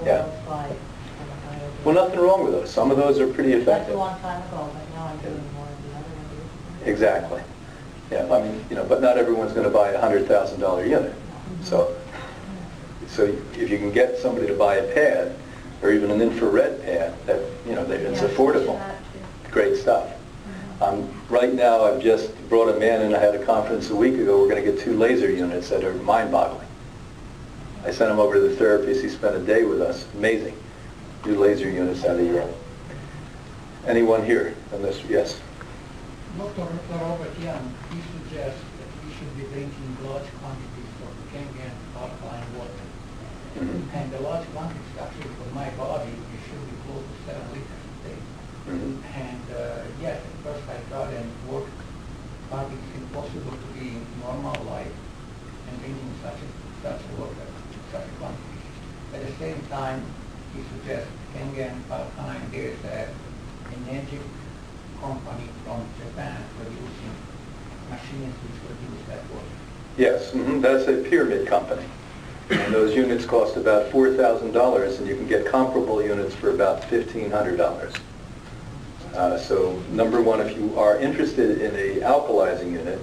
Yeah. Well, nothing wrong with those. Some of those are pretty That's a effective. long time ago, but now I'm doing more of the other one. Exactly. Yeah, I mean, but not everyone's going to buy a $100,000 unit. So if you can get somebody to buy a pad, or even an infrared pad, that it's affordable. Great stuff. Right now, I've just brought a man in. I had a conference a week ago. We're going to get 2 laser units that are mind-boggling. I sent him over to the therapist. He spent a day with us. Amazing. 2 laser units out of Europe. Anyone here on this? Yes. Dr. Robert Young, he suggests that we should be drinking large quantities of Kangen alkaline water. Mm-hmm. And the large quantities actually for my body, it should be close to 7 liters a day. Mm-hmm. And yes, at first I thought and worked, but it's impossible to be in normal life and drinking such water, such quantities. At the same time, he suggests Kangen alkaline, there is an energy company from Japan producing machines which produce that water. Yes, that's a pyramid company. And those units cost about $4,000, and you can get comparable units for about $1,500. So number one, if you are interested in a alkalizing unit,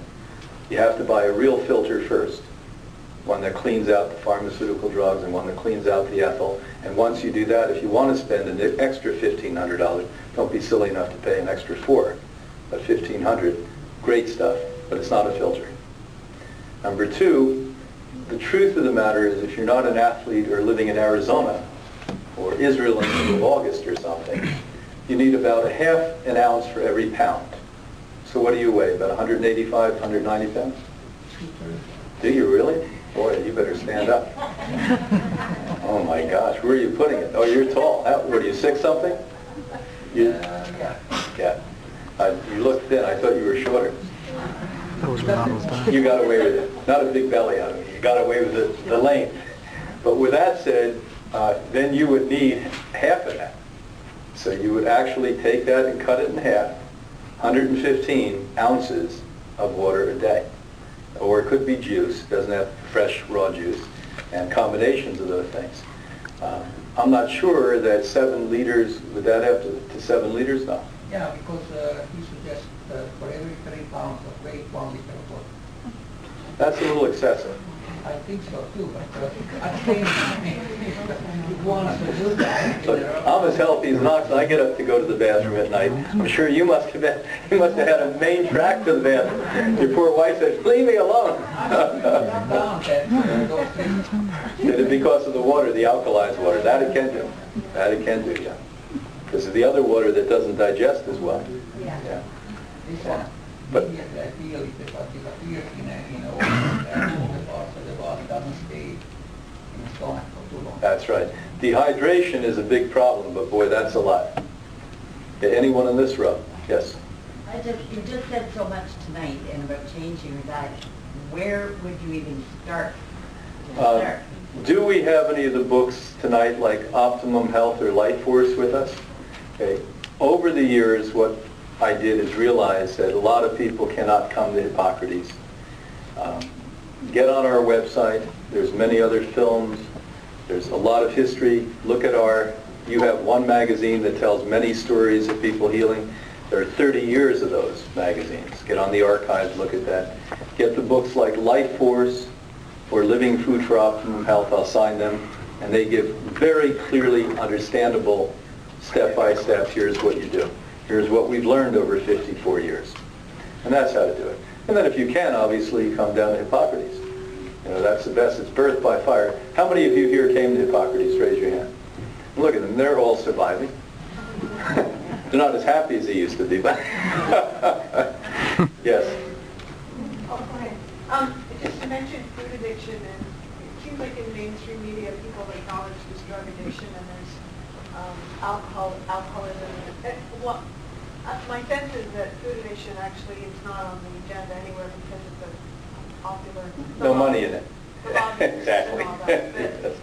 you have to buy a real filter first. One that cleans out the pharmaceutical drugs and one that cleans out the ethyl. And once you do that, if you want to spend an extra $1,500, don't be silly enough to pay an extra $4,000. But $1,500, great stuff, but it's not a filter. Number two, the truth of the matter is if you're not an athlete or living in Arizona or Israel in the middle of August or something, you need about ½ an ounce for every pound. So what do you weigh, about 185, 190 pounds? Do you really? Boy, you better stand up. Oh my gosh, where are you putting it? Oh, you're tall. What are you, 6 something? Yeah. Yeah. You look thin. I thought you were shorter. Those models, You got away with it. Not a big belly on it. You got away with the lane. But with that said, then you would need half of that. So you would actually take that and cut it in half, 115 ounces of water a day. Or it could be juice, doesn't have fresh raw juice, and combinations of those things. I'm not sure that 7 liters, would that have to 7 liters? No. Yeah, because he suggests for every 3 pounds of weight, 1 liter of water. That's a little excessive. I think so too, but at the same time, if you want to do that, Look, I'm as healthy as an ox. I get up to go to the bathroom at night. I'm sure you must have had a main track to the bathroom. Your poor wife said, "Leave me alone." It's because of the water, the alkalized water. That it can do. That it can do, yeah. Because of the other water that doesn't digest as well. Yeah. But that's right. Dehydration is a big problem, but boy, that's a lot. Okay, anyone in this row? Yes. You just said so much tonight and about changing your diet. Where would you even start? Do we have any of the books tonight, like Optimum Health or Life Force, with us? Okay. Over the years, what I did is realize that a lot of people cannot come to Hippocrates. Get on our website. There's many other films. There's a lot of history. Look at you have one magazine that tells many stories of people healing. There are 30 years of those magazines. Get on the archives, look at that. Get the books like Life Force or Living Food for Optimum Health. I'll sign them. And they give very clearly understandable step-by-step, here's what you do. Here's what we've learned over 54 years. And that's how to do it. And then if you can, obviously, come down to Hippocrates. That's the best. It's birth by fire. How many of you here came to Hippocrates? Raise your hand. Look at them. They're all surviving. They're not as happy as they used to be, but yes. Oh, go ahead. Just to mention food addiction, and it seems like in mainstream media people acknowledge this drug addiction, and there's alcoholism. My sense is that food addiction actually is not on the agenda anywhere because of the popular... No money in it. Exactly. Exactly. Yes.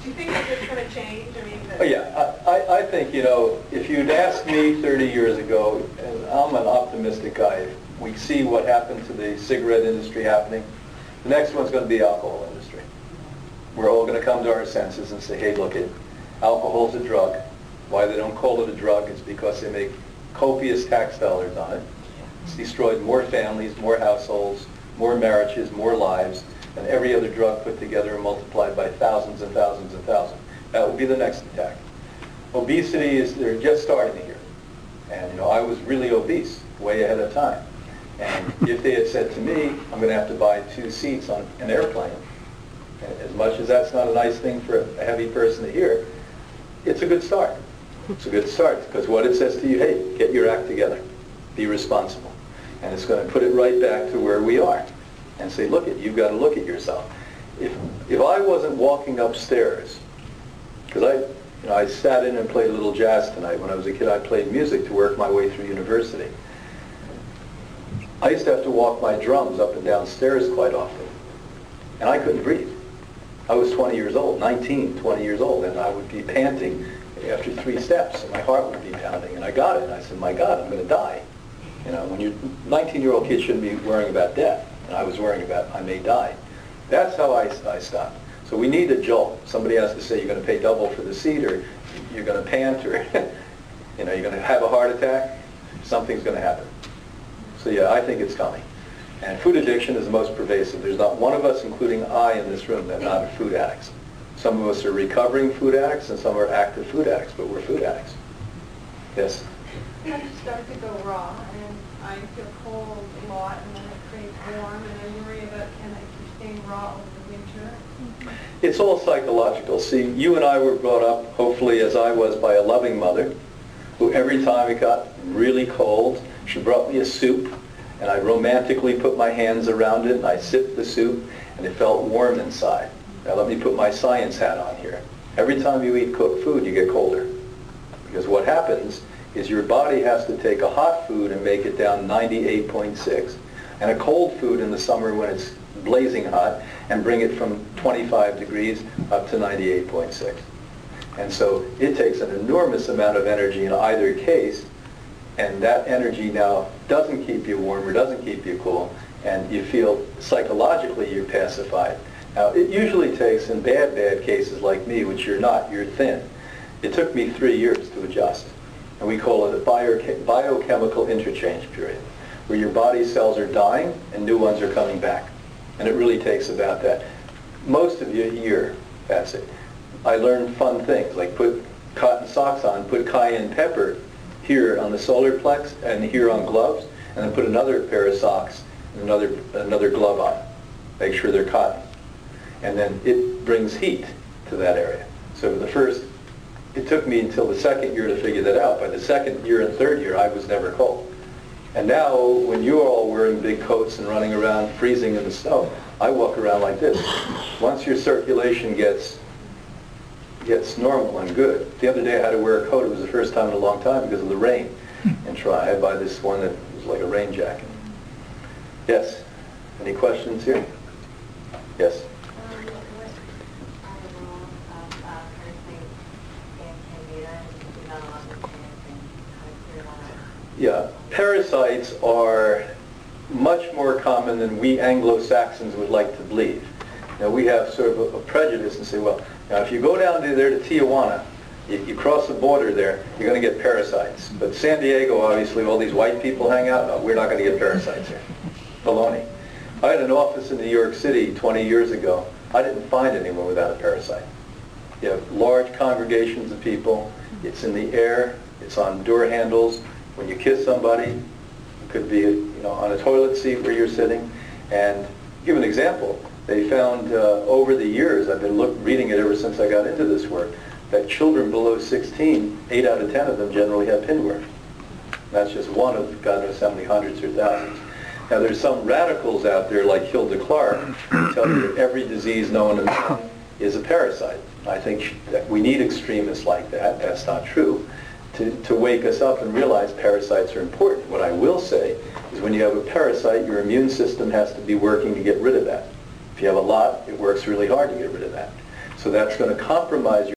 Do you think that it's going to change? I mean, Oh, yeah, I think, if you'd asked me 30 years ago, and I'm an optimistic guy, if we see what happened to the cigarette industry happening, the next one's going to be the alcohol industry. We're all going to come to our senses and say, hey, look, Alcohol's a drug. Why they don't call it a drug is because they make copious tax dollars on it. It's destroyed more families, more households, more marriages, more lives than every other drug put together and multiplied by thousands and thousands and thousands. That will be the next attack. Obesity they're just starting here. And I was really obese, way ahead of time. And if they had said to me, I'm going to have to buy 2 seats on an airplane, as much as that's not a nice thing for a heavy person to hear, it's a good start. It's a good start, because what it says to you, hey, get your act together. Be responsible. And it's going to put it right back to where we are. And say, look, you've got to look at yourself. If I wasn't walking upstairs, because I sat in and played a little jazz tonight. When I was a kid, I played music to work my way through university. I used to have to walk my drums up and down stairs quite often. And I couldn't breathe. I was 20 years old, 19, 20 years old, and I would be panting after 3 steps, and my heart would be pounding, and I got it. And I said, my God, I'm going to die. When you're 19-year-old kid shouldn't be worrying about death, and I was worrying about I may die. That's how I stopped. So we need a jolt. Somebody has to say you're going to pay double for the seat, or you're going to pant, or you're going to have a heart attack. Something's going to happen. So yeah, I think it's coming. And food addiction is the most pervasive. There's not one of us, including I in this room, that are not food addicts. Some of us are recovering food addicts, and some are active food addicts, but we're food addicts. Yes? I just start to go raw, and I feel cold a lot, and then I crave warm, and I worry about can I keep staying raw over the winter. It's all psychological. See, you and I were brought up, hopefully as I was, by a loving mother, who every time it got really cold, she brought me a soup, and I romantically put my hands around it, and I sipped the soup, and it felt warm inside. Now let me put my science hat on here. Every time you eat cooked food, you get colder. Because what happens is your body has to take a hot food and make it down 98.6, and a cold food in the summer when it's blazing hot, and bring it from 25 degrees up to 98.6. And so it takes an enormous amount of energy in either case, and that energy now doesn't keep you warm or doesn't keep you cool, and you feel psychologically you're pacified. Now it usually takes, in bad cases like me, which you're not, you're thin. It took me 3 years to adjust. And we call it a biochemical interchange period, where your body cells are dying and new ones are coming back. And it really takes about that. Most of you, a year, that's it. I learned fun things, like put cotton socks on, put cayenne pepper here on the solar plex and here on gloves, and then put another pair of socks and another glove on. Make sure they're cotton. And then it brings heat to that area. So it took me until the 2nd year to figure that out. By the 2nd year and 3rd year, I was never cold. And now, when you're all wearing big coats and running around freezing in the snow, I walk around like this. Once your circulation gets normal and good. The other day I had to wear a coat. It was the first time in a long time because of the rain. And I had to buy this one that was like a rain jacket. Yes? Any questions here? Yes? Yeah, parasites are much more common than we Anglo-Saxons would like to believe. Now we have sort of a prejudice and say, well, now if you go down there to Tijuana, you cross the border there, you're going to get parasites. But San Diego, obviously, all these white people hang out. No, we're not going to get parasites here. Baloney. I had an office in New York City 20 years ago. I didn't find anyone without a parasite. You have large congregations of people. It's in the air. It's on door handles. When you kiss somebody, it could be on a toilet seat where you're sitting. And give an example. They found over the years, I've been reading it ever since I got into this work, that children below 16, 8 out of 10 of them generally have pinworm. That's just one of God knows how many hundreds or thousands. Now there's some radicals out there like Hilda Clark who tell you that every disease known to man is a parasite. I think that we need extremists like that. That's not true. To wake us up and realize parasites are important. What I will say is when you have a parasite, your immune system has to be working to get rid of that. If you have a lot, it works really hard to get rid of that. So that's going to compromise your